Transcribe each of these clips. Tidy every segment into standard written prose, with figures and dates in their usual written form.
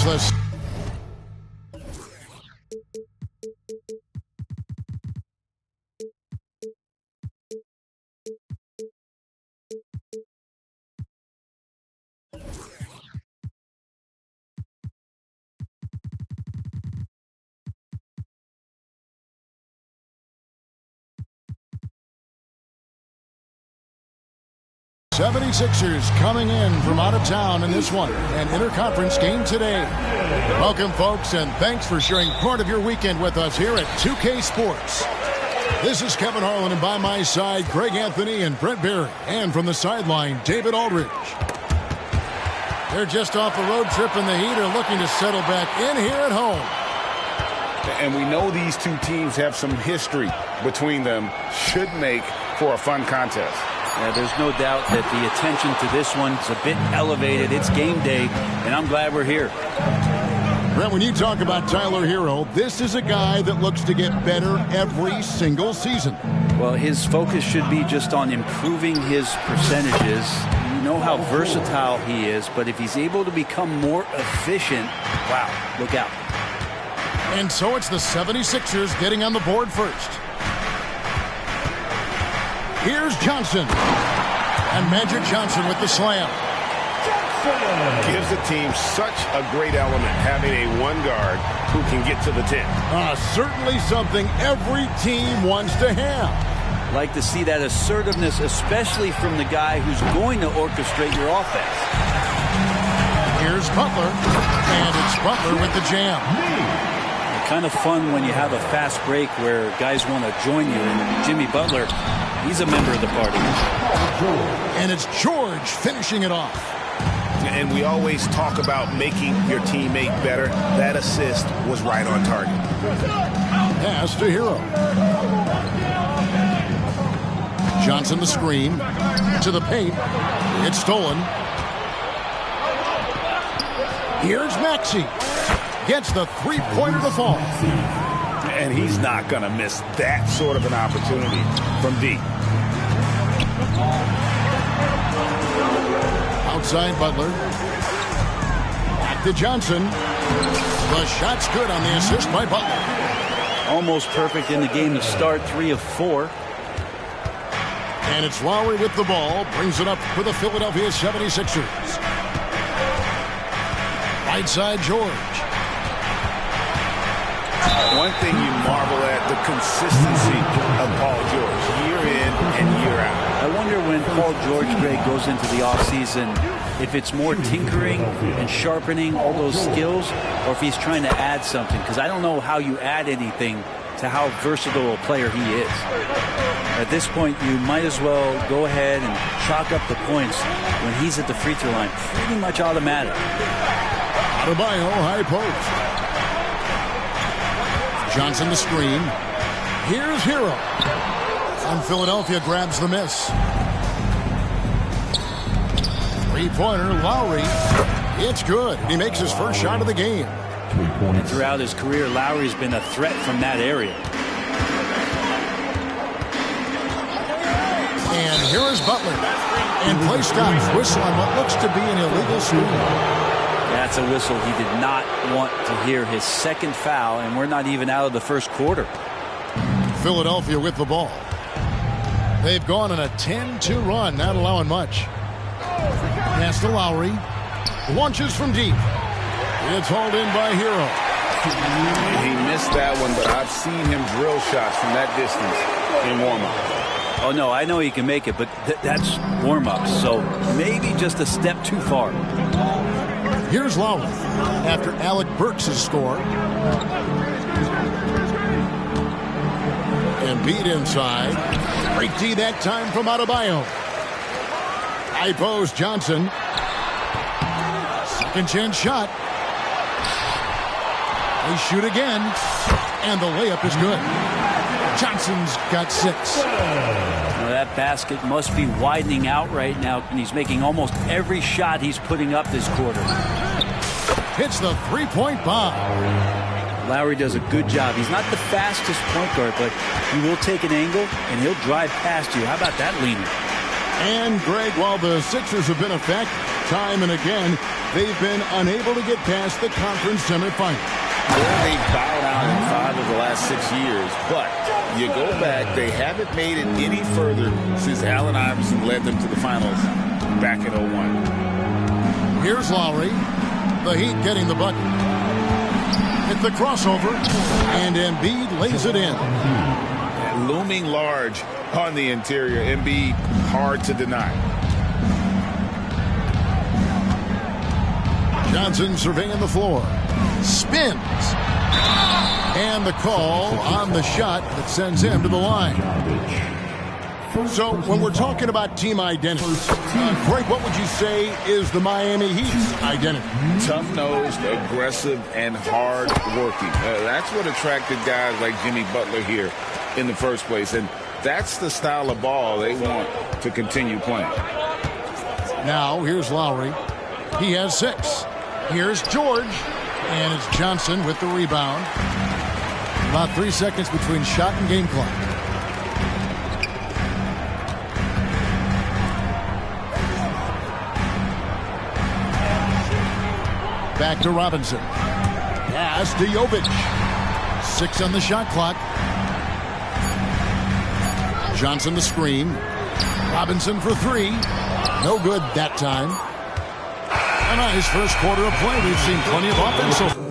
It's the '76ers coming in from out of town in this one, an interconference game today. Welcome, folks, and thanks for sharing part of your weekend with us here at 2K Sports. This is Kevin Harlan, and by my side, Greg Anthony and Brent Barry. And from the sideline, David Aldridge. They're just off a road trip, and the Heat are looking to settle back in here at home. And we know these two teams have some history between them. Should make for a fun contest. Yeah, there's no doubt that the attention to this one is a bit elevated. It's game day, and I'm glad we're here. Brent, when you talk about Tyler Hero, this is a guy that looks to get better every single season. Well, his focus should be just on improving his percentages. You know how versatile he is, but if he's able to become more efficient, wow, look out. And so it's the 76ers getting on the board first. Here's Johnson. And Magic Johnson with the slam. Gives the team such a great element having a one guard who can get to the 10. Certainly something every team wants to have. Like to see that assertiveness, especially from the guy who's going to orchestrate your offense. Here's Butler. And it's Butler with the jam. Kind of fun when you have a fast break where guys want to join you. And Jimmy Butler, he's a member of the party. And it's George finishing it off. And we always talk about making your teammate better. That assist was right on target. Pass to Hero. Johnson the screen. To the paint. It's stolen. Here's Maxey. Gets the three-pointer to fall. And he's not going to miss that sort of an opportunity from deep. Outside Butler. Back to Johnson. The shot's good on the assist by Butler. Almost perfect in the game to start, 3 of 4. And it's Lowry with the ball. Brings it up for the Philadelphia 76ers. Right side George. One thing you marvel at, the consistency of Paul George, year in and year out. I wonder when Paul George, Greg, goes into the offseason, if it's more tinkering and sharpening all those skills, or if he's trying to add something. Because I don't know how you add anything to how versatile a player he is. At this point, you might as well go ahead and chalk up the points when he's at the free throw line. Pretty much automatic. Adebayo, high post. Johnson the screen. Here's Hero. And Philadelphia grabs the miss. Three-pointer, Lowry. It's good. He makes his first shot of the game. And throughout his career, Lowry's been a threat from that area. And here is Butler. And play stops. Whistle on what looks to be an illegal screen. That's a whistle. He did not want to hear his second foul, and we're not even out of the first quarter. Philadelphia with the ball. They've gone on a 10-2 run, not allowing much. Pass to Lowry. Launches from deep. It's hauled in by Hero. He missed that one, but I've seen him drill shots from that distance in warm-up. Oh, no, I know he can make it, but that's warm-up, so maybe just a step too far. Here's Lowry after Alec Burks' score. And beat inside. Great D that time from Adebayo. High post Johnson. Second chance shot. They shoot again. And the layup is good. Johnson's got 6. Now that basket must be widening out right now, and he's making almost every shot he's putting up this quarter. Hits the three-point bomb. Lowry does a good job. He's not the fastest point guard, but he will take an angle, and he'll drive past you. How about that leaner? And, Greg, while the Sixers have been a fact, time and again, they've been unable to get past the conference semifinal. Well, they bowed out in 5 of the last 6 years, but you go back, they haven't made it any further since Allen Iverson led them to the finals back in 01. Here's Lowry. The Heat getting the bucket. Hit the crossover, and Embiid lays it in. Looming large on the interior. Embiid, hard to deny. Johnson surveying the floor. Spins. And the call on the shot that sends him to the line. So when we're talking about team identity, Greg, what would you say is the Miami Heat's identity? Tough-nosed, aggressive, and hard-working. That's what attracted guys like Jimmy Butler here in the first place. And that's the style of ball they want to continue playing. Now, here's Lowry. He has 6. Here's George. And it's Johnson with the rebound. About 3 seconds between shot and game clock. Back to Robinson. Pass to Jovic. 6 on the shot clock. Johnson the screen. Robinson for 3. No good that time. A nice first quarter of play. We've seen plenty of offense so far.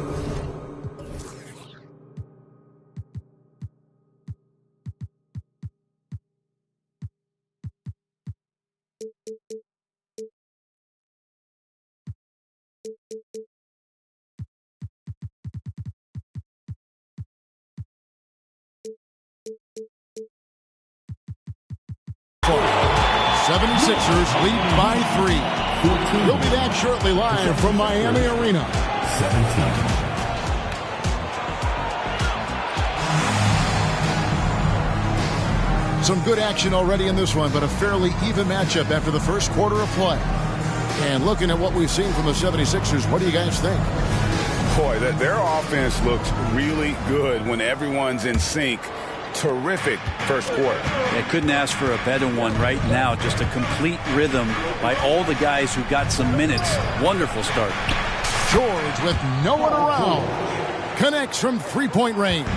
'76ers lead by 3. We'll be back shortly live from Miami Arena. 17. Some good action already in this one, but a fairly even matchup after the first quarter of play. And looking at what we've seen from the 76ers, what do you guys think? Boy, their offense looks really good when everyone's in sync. Terrific first quarter. I couldn't ask for a better one right now. Just a complete rhythm by all the guys who got some minutes. Wonderful start. George with no one around. Connects from three-point range.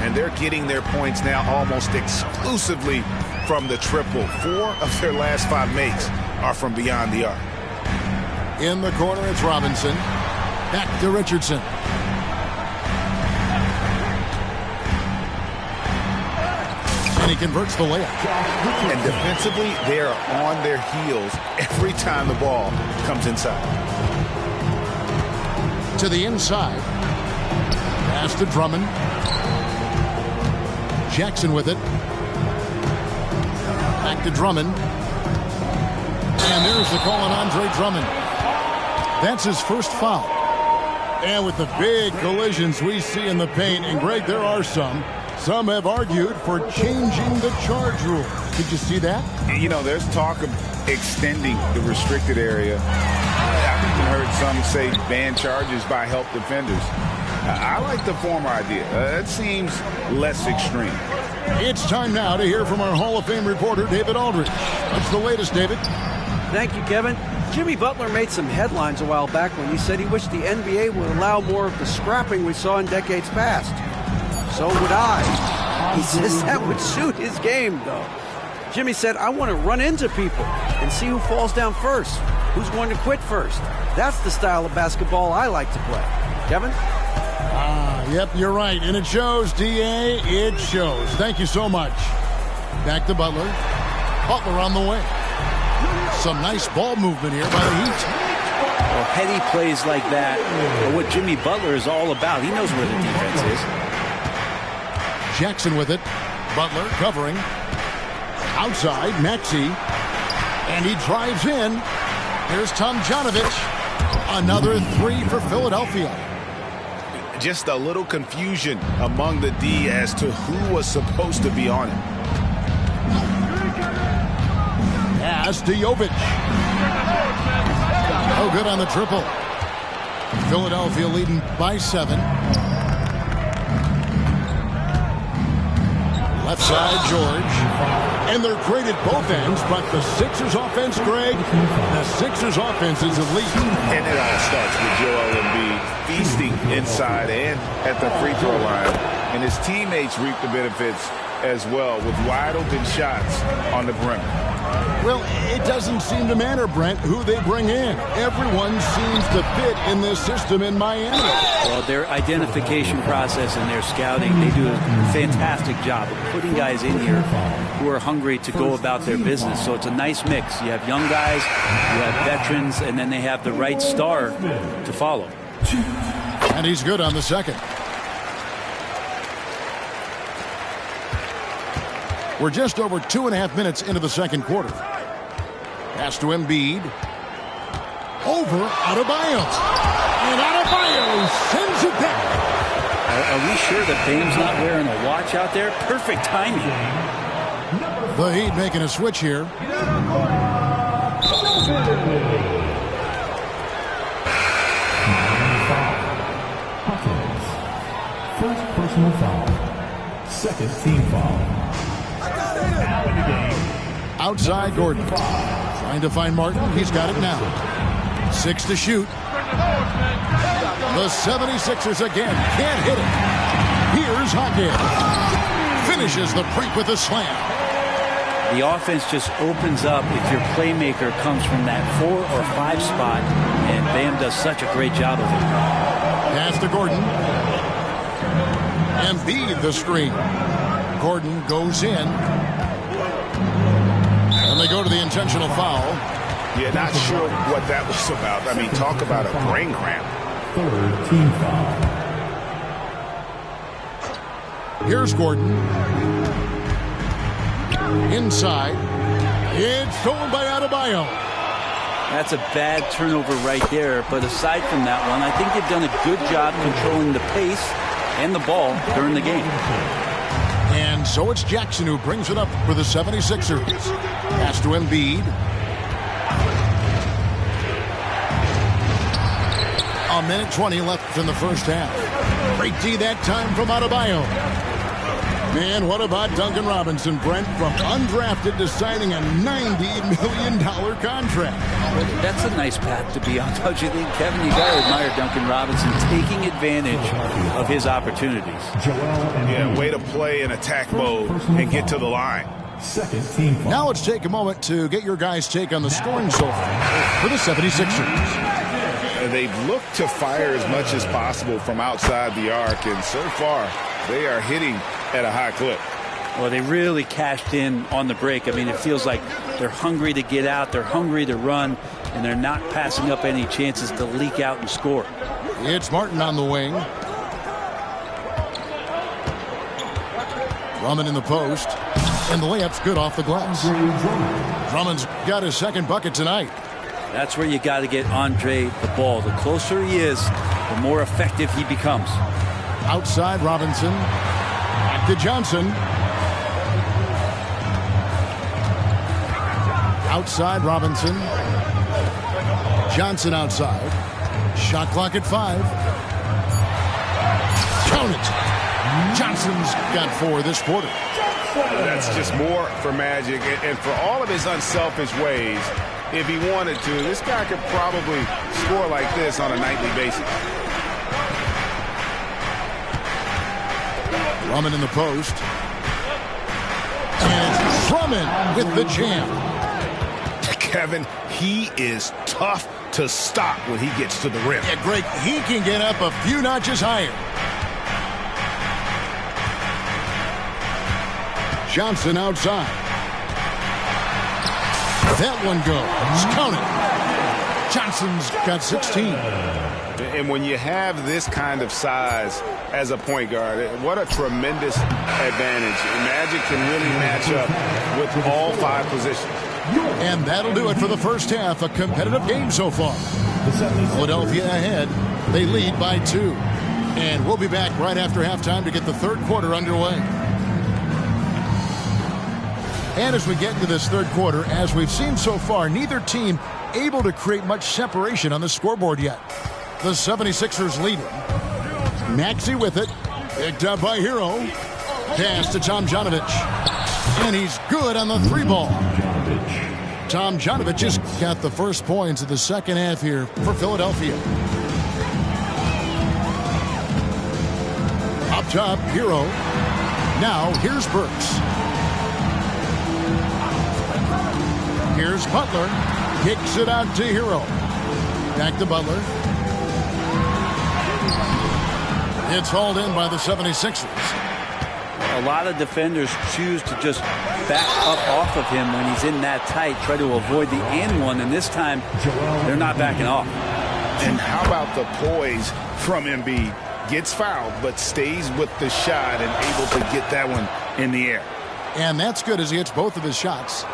And they're getting their points now almost exclusively from the triple. 4 of their last 5 makes are from beyond the arc. In the corner, it's Robinson. Back to Richardson. And he converts the layup. And defensively, they are on their heels every time the ball comes inside. To the inside. Pass to Drummond. Jackson with it. Back to Drummond. And there's the call on Andre Drummond. That's his first foul. And with the big collisions we see in the paint, and Greg, there are some have argued for changing the charge rule. Did you see that? You know, there's talk of extending the restricted area. I've even heard some say ban charges by help defenders. I like the former idea. That seems less extreme. It's time now to hear from our Hall of Fame reporter, David Aldridge. What's the latest, David? Thank you, Kevin. Jimmy Butler made some headlines a while back when he said he wished the NBA would allow more of the scrapping we saw in decades past. So would I. He says that would suit his game, though. Jimmy said, I want to run into people and see who falls down first, who's going to quit first. That's the style of basketball I like to play. Kevin? Yep, you're right. And it shows, D.A., it shows. Thank you so much. Back to Butler. Butler on the way. Some nice ball movement here by the Heat. Well, heady plays like that are what Jimmy Butler is all about. He knows where the defense is. Jackson with it. Butler covering. Outside, Maxey. And he drives in. Here's Tomjanovich. Another 3 for Philadelphia. Just a little confusion among the D as to who was supposed to be on it. Pass to Jovic. Oh, good on the triple. Philadelphia leading by 7. Left side, George. And they're great at both ends, but the Sixers offense, Greg, the Sixers offense is elite. And it all starts with Joel Embiid feasting inside and at the free throw line. And his teammates reap the benefits as well with wide open shots on the perimeter. Well, it doesn't seem to matter, Brent, who they bring in. Everyone seems to fit in this system in Miami. Well, their identification process and their scouting, they do a fantastic job of putting guys in here who are hungry to go about their business. So it's a nice mix. You have young guys, you have veterans, and then they have the right star to follow. And he's good on the second. We're just over 2.5 minutes into the second quarter. Pass to Embiid. Over Adebayo. And Adebayo sends it back. Are we sure that Bame's not wearing a watch out there? Perfect timing. The Heat making a switch here. First personal foul. Second team foul. Now in the game. Outside Gordon. Trying to find Martin. He's got it now. 6 to shoot. The 76ers again can't hit it. Here's Hawkins. Finishes the break with a slam. The offense just opens up if your playmaker comes from that 4 or 5 spot, and Bam does such a great job of it. Pass to Gordon. Embiid the screen. Gordon goes in. And they go to the intentional foul. Yeah, not sure what that was about. I mean, talk about a brain cramp. Third team foul. Here's Gordon. Inside. It's stolen by Adebayo. That's a bad turnover right there, but aside from that one, I think they've done a good job controlling the pace and the ball during the game. And so it's Jackson who brings it up for the 76ers. Pass to Embiid. A minute 20 left in the first half. Great D that time from Adebayo. Man, what about Duncan Robinson, Brent, from undrafted to signing a $90 million contract? That's a nice path to be on, don't you think, Kevin? You got to admire Duncan Robinson taking advantage of his opportunities. Yeah, way to play in attack mode and get to the line. Second team foul. Now let's take a moment to get your guys' take on the scoring so far for the 76ers. They've looked to fire as much as possible from outside the arc, and so far they are hitting at a high clip. Well, they really cashed in on the break. I mean, it feels like they're hungry to get out, they're hungry to run, and they're not passing up any chances to leak out and score. It's Martin on the wing. Drummond in the post. And the layup's good off the glass. Drummond's got his second bucket tonight. That's where you got to get Andre the ball. The closer he is, the more effective he becomes. Outside Robinson. Back to Johnson. Outside Robinson. Johnson outside. Shot clock at 5. Count it. Johnson's got 4 this quarter. That's just more for Magic, and for all of his unselfish ways, if he wanted to, this guy could probably score like this on a nightly basis. Drummond in the post. And it's Drummond with the jam. Kevin, he is tough to stop when he gets to the rim. Yeah, Greg, he can get up a few notches higher. Johnson outside. That one goes. Count it. Johnson's got 16. And when you have this kind of size as a point guard, what a tremendous advantage. Magic can really match up with all 5 positions. And that'll do it for the first half. A competitive game so far. Philadelphia ahead. They lead by 2. And we'll be back right after halftime to get the third quarter underway. And as we get into this third quarter, as we've seen so far, neither team able to create much separation on the scoreboard yet. The 76ers leading. Maxey with it. Picked up by Hero. pass to Tomjanovich. And he's good on the three ball. Tomjanovich just got the first points of the second half here for Philadelphia. Up top, Hero. Now, here's Burks. Here's Butler. Kicks it out to Hero. Back to Butler. It's hauled in by the 76ers. A lot of defenders choose to just back up off of him when he's in that tight, try to avoid the and one, and this time they're not backing off. And how about the poise from Embiid? Gets fouled, but stays with the shot and able to get that one in the air. And that's good as he hits both of his shots.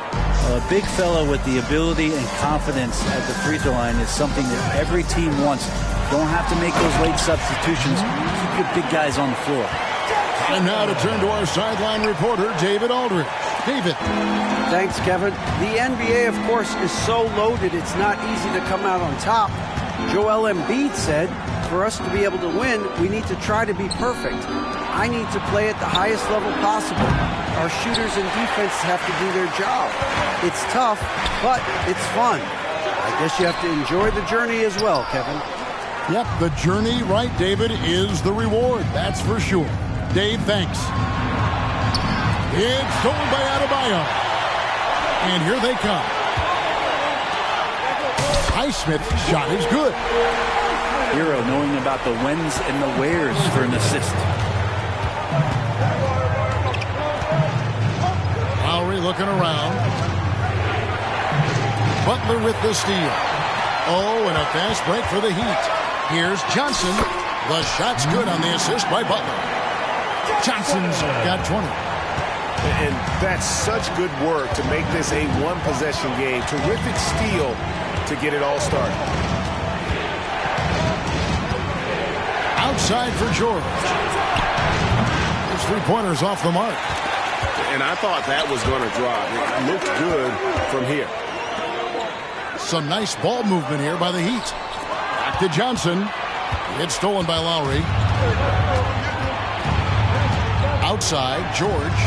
A big fella with the ability and confidence at the free throw line is something that every team wants. Don't have to make those late substitutions. Keep your big guys on the floor. And now to turn to our sideline reporter, David Aldridge. David. Thanks, Kevin. The NBA, of course, is so loaded it's not easy to come out on top. Joel Embiid said, for us to be able to win, we need to try to be perfect. I need to play at the highest level possible. Our shooters and defense have to do their job. It's tough, but it's fun. I guess you have to enjoy the journey as well, Kevin. Yep, the journey, right, David, is the reward. That's for sure. Dave, thanks. It's stolen by Adebayo. And here they come. Highsmith's shot is good. Hero knowing about the whens and the wheres for an assist. Lowry looking around. Butler with the steal. Oh, and a fast break for the Heat. Here's Johnson. The shot's good on the assist by Butler. Johnson's got 20. And that's such good work to make this a one-possession game. Terrific steal to get it all started. Outside for George. His three-pointer's off the mark. And I thought that was going to drop. It looked good from here. Some nice ball movement here by the Heat. Back to Johnson. It's stolen by Lowry. Outside, George.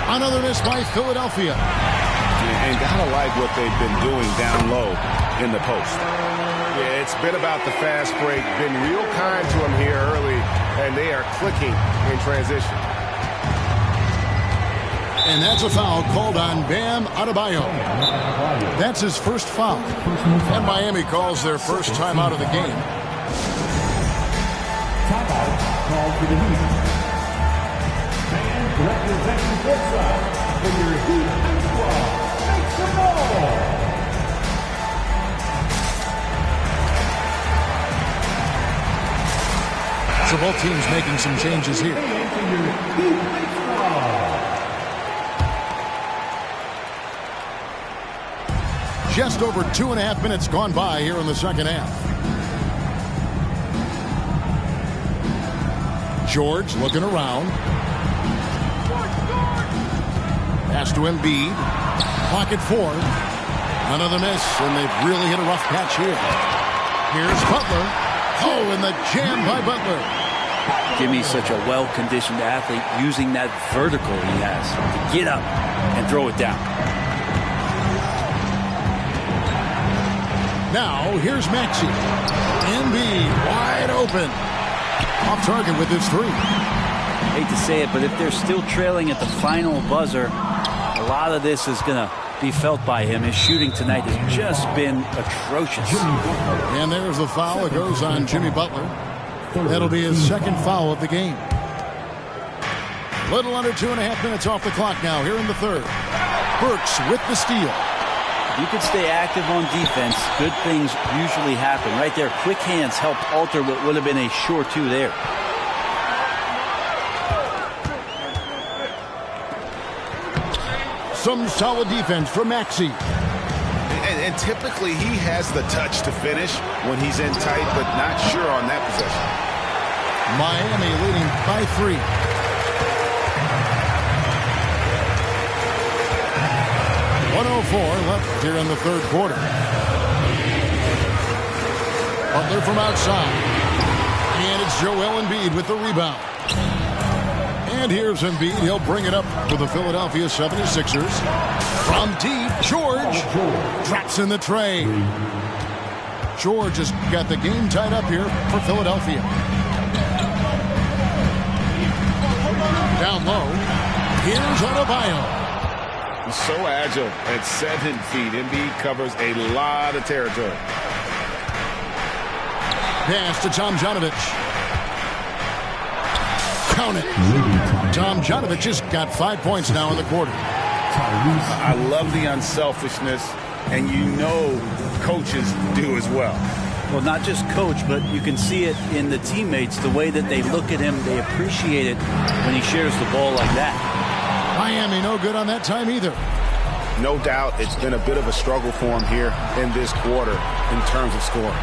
Another miss by Philadelphia. And gotta like what they've been doing down low in the post. Yeah, it's been about the fast break. Been real kind to him here early, and they are clicking in transition. And that's a foul called on Bam Adebayo. That's his first foul. And Miami calls their first time out of the game. Timeout called for the Heat. And representing courtside for your Heat squad, make some noise. So both teams making some changes here. Just over 2.5 minutes gone by here in the second half. George looking around. Pass to Embiid. Pocket four. Another miss, and they've really hit a rough patch here. Here's Butler. Oh, and the jam by Butler. Jimmy's such a well-conditioned athlete using that vertical he has to get up and throw it down. Now, here's Maxey. Embiid wide open. Off target with his three. Hate to say it, but if they're still trailing at the final buzzer, a lot of this is going to be felt by him. His shooting tonight has just been atrocious. And there's the foul. It goes on Jimmy Butler. That'll be his second foul of the game. Little under 2.5 minutes off the clock now here in the third. Burks with the steal. If you could stay active on defense, good things usually happen. Right there, quick hands helped alter what would have been a sure two there. Some solid defense from Maxey. And typically he has the touch to finish when he's in tight, but not sure on that possession. Miami leading by 3. .104 left here in the third quarter. Butler from outside. And it's Joel Embiid with the rebound. And here's Embiid. He'll bring it up for the Philadelphia 76ers. From deep, George drops in the tray. George has got the game tied up here for Philadelphia. Down low, here's Adebayo. He's so agile at 7 feet. Embiid covers a lot of territory. Pass to Tomjanovich. Count it. Tomjanovich has got 5 points now in the quarter. I love the unselfishness, and you know coaches do as well. Well, not just coach, but you can see it in the teammates, the way that they look at him. They appreciate it when he shares the ball like that. Miami no good on that time either. No doubt it's been a bit of a struggle for him here in this quarter in terms of scoring.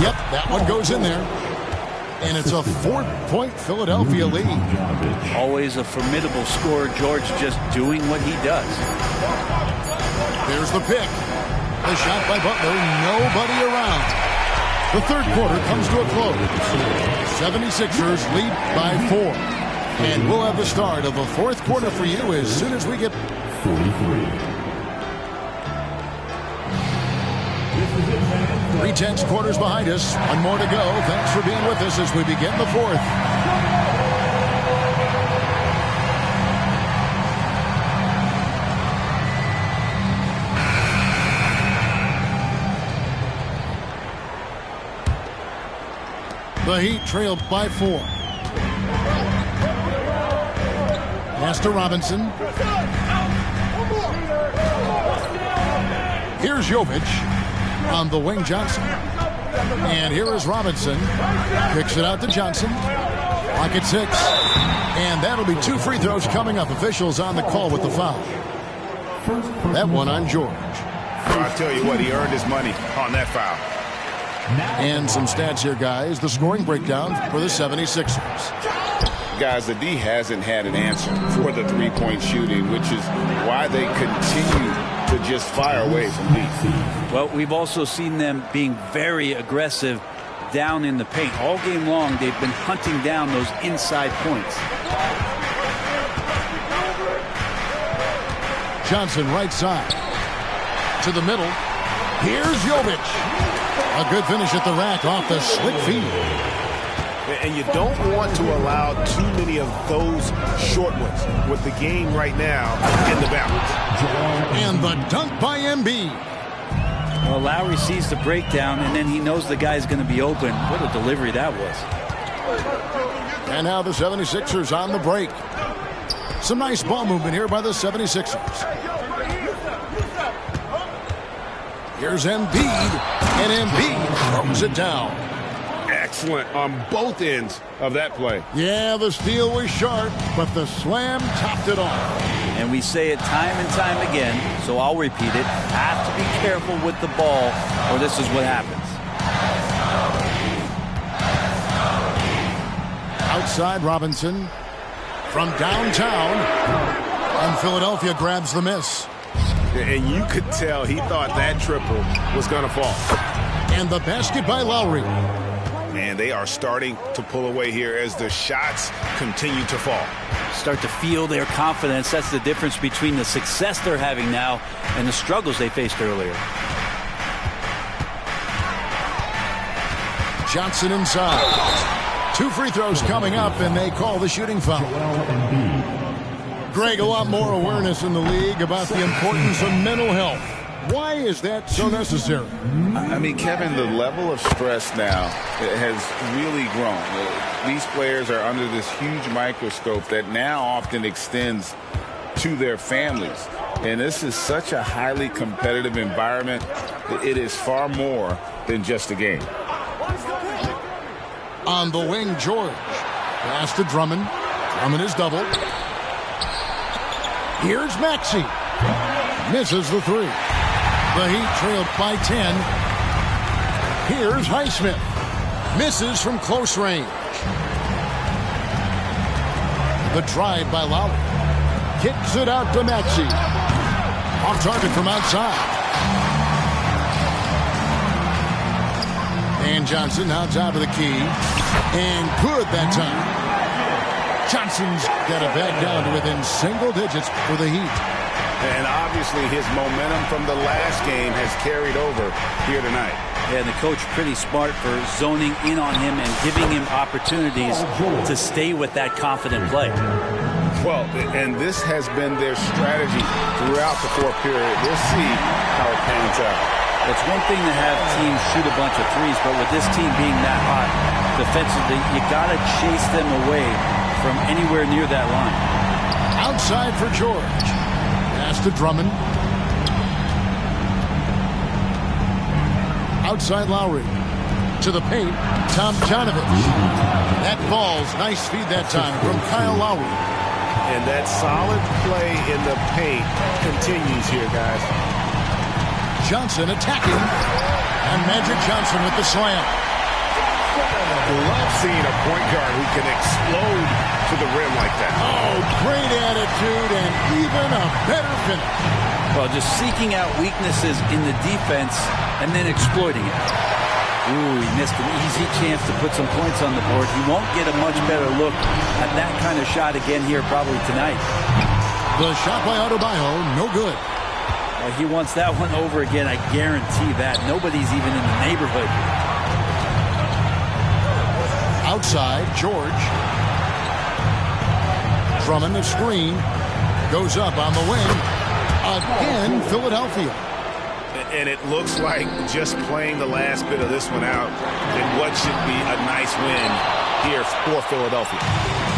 Yep, that one goes in there. And it's a 4-point Philadelphia lead. Always a formidable scorer. George just doing what he does. There's the pick. The shot by Butler. Nobody around. The third quarter comes to a close. 76ers lead by 4. And we'll have the start of the fourth quarter for you as soon as we get 43. 3 quarters behind us. One more to go. Thanks for being with us as we begin the fourth. The Heat trailed by 4. Pass to Robinson. Here's Jovic. On the wing, Johnson. And here is Robinson. Kicks it out to Johnson. Clock at 6. And that'll be 2 free throws coming up. Officials on the call with the foul. That one on George. I tell you what, he earned his money on that foul. And some stats here, guys. The scoring breakdown for the 76ers. Guys, the D hasn't had an answer for the three-point shooting, which is why they continue to just fire away from deep. Well, we've also seen them being very aggressive down in the paint. All game long, they've been hunting down those inside points. Johnson right side. To the middle. Here's Jovic. A good finish at the rack off the slick feed. And you don't want to allow too many of those short ones with the game right now in the balance. And the dunk by Embiid. Well, Lowry sees the breakdown, and then he knows the guy's going to be open. What a delivery that was. And now the 76ers on the break. Some nice ball movement here by the 76ers. Here's Embiid, and Embiid throws it down. Excellent on both ends of that play. Yeah, the steal was sharp, but the slam topped it off. And we say it time and time again, so I'll repeat it. Have to be careful with the ball, or this is what happens. Outside Robinson from downtown, and Philadelphia grabs the miss. And you could tell he thought that triple was going to fall. And the basket by Lowry. Man, they are starting to pull away here as the shots continue to fall. Start to feel their confidence. That's the difference between the success they're having now and the struggles they faced earlier. Johnson inside. 2 free throws coming up, and they call the shooting foul. Greg, a lot more awareness in the league about the importance of mental health. Why is that so necessary? I mean, Kevin, the level of stress now has really grown. These players are under this huge microscope that now often extends to their families. And this is such a highly competitive environment. It is far more than just a game. On the wing, George. Pass to Drummond. Drummond is doubled. Here's Maxey. Misses the 3. The Heat trailed by 10. Here's Highsmith. Misses from close range. The drive by Lowry. Kicks it out to Maxey. Off target from outside. And Johnson now top of the key. And good that time. Johnson's got it back down to within single digits for the Heat. And obviously his momentum from the last game has carried over here tonight. Yeah, and the coach pretty smart for zoning in on him and giving him opportunities to stay with that confident play. Well, and this has been their strategy throughout the fourth period. We'll see how it pans out. It's one thing to have teams shoot a bunch of threes, but with this team being that hot defensively, you got to chase them away from anywhere near that line. Outside for George. Pass to Drummond. Outside Lowry. To the paint, Tomjanovich. That falls. Nice feed that time from Kyle Lowry. And that solid play in the paint continues here, guys. Johnson attacking. And Magic Johnson with the slam. Love seeing a point guard who can explode to the rim like that. Oh, great attitude and even a better finish. Well, just seeking out weaknesses in the defense and then exploiting it. Ooh, he missed an easy chance to put some points on the board. He won't get a much better look at that kind of shot again here probably tonight. The shot by Adebayo, no good. Well, he wants that one over again, I guarantee that. Nobody's even in the neighborhood. Outside, George. Drummond the screen. Goes up on the wing. Again, Philadelphia. And it looks like just playing the last bit of this one out in what should be a nice win here for Philadelphia.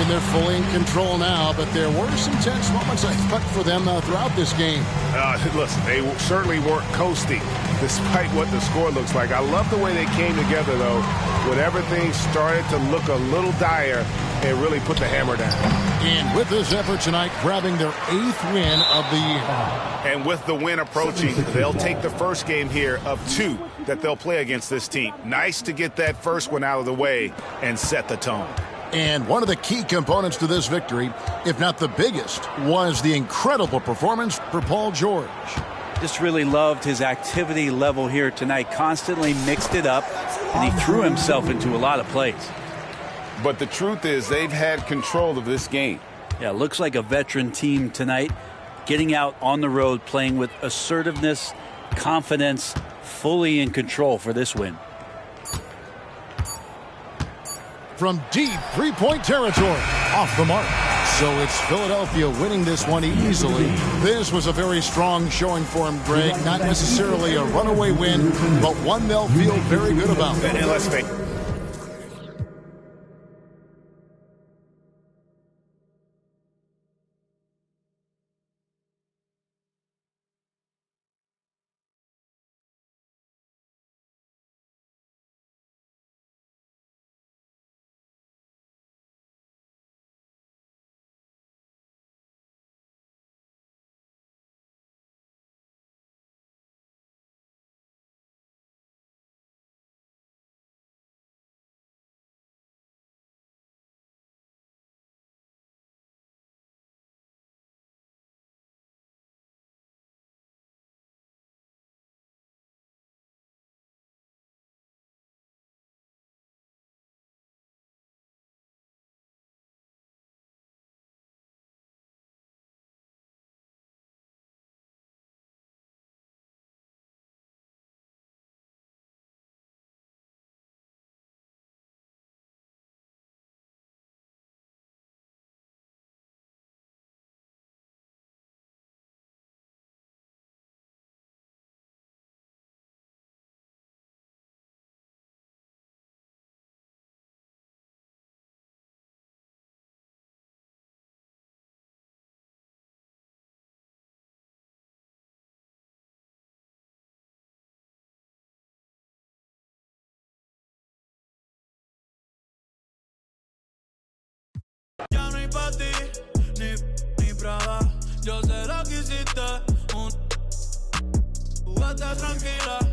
And they're fully in control now, but there were some tense moments, I thought, for them throughout this game. Listen, they certainly weren't coasting, despite what the score looks like. I love the way they came together, though, when everything started to look a little dire and really put the hammer down. And with this effort tonight, grabbing their 8th win of the year. And with the win approaching, they'll take the first game here of 2 that they'll play against this team. Nice to get that first one out of the way and set the tone. And one of the key components to this victory, if not the biggest, was the incredible performance for Paul George. Just really loved his activity level here tonight. Constantly mixed it up, and he threw himself into a lot of plays. But the truth is they've had control of this game. Yeah, looks like a veteran team tonight, getting out on the road, playing with assertiveness, confidence, fully in control for this win. From deep three-point territory, off the mark. So it's Philadelphia winning this one easily. This was a very strong showing for him, Greg. Not necessarily a runaway win, but one they'll feel very good about. And let's face it. Ya no hay pa' ti, ni prueba. Yo sé lo que hiciste. Tú estás tranquila.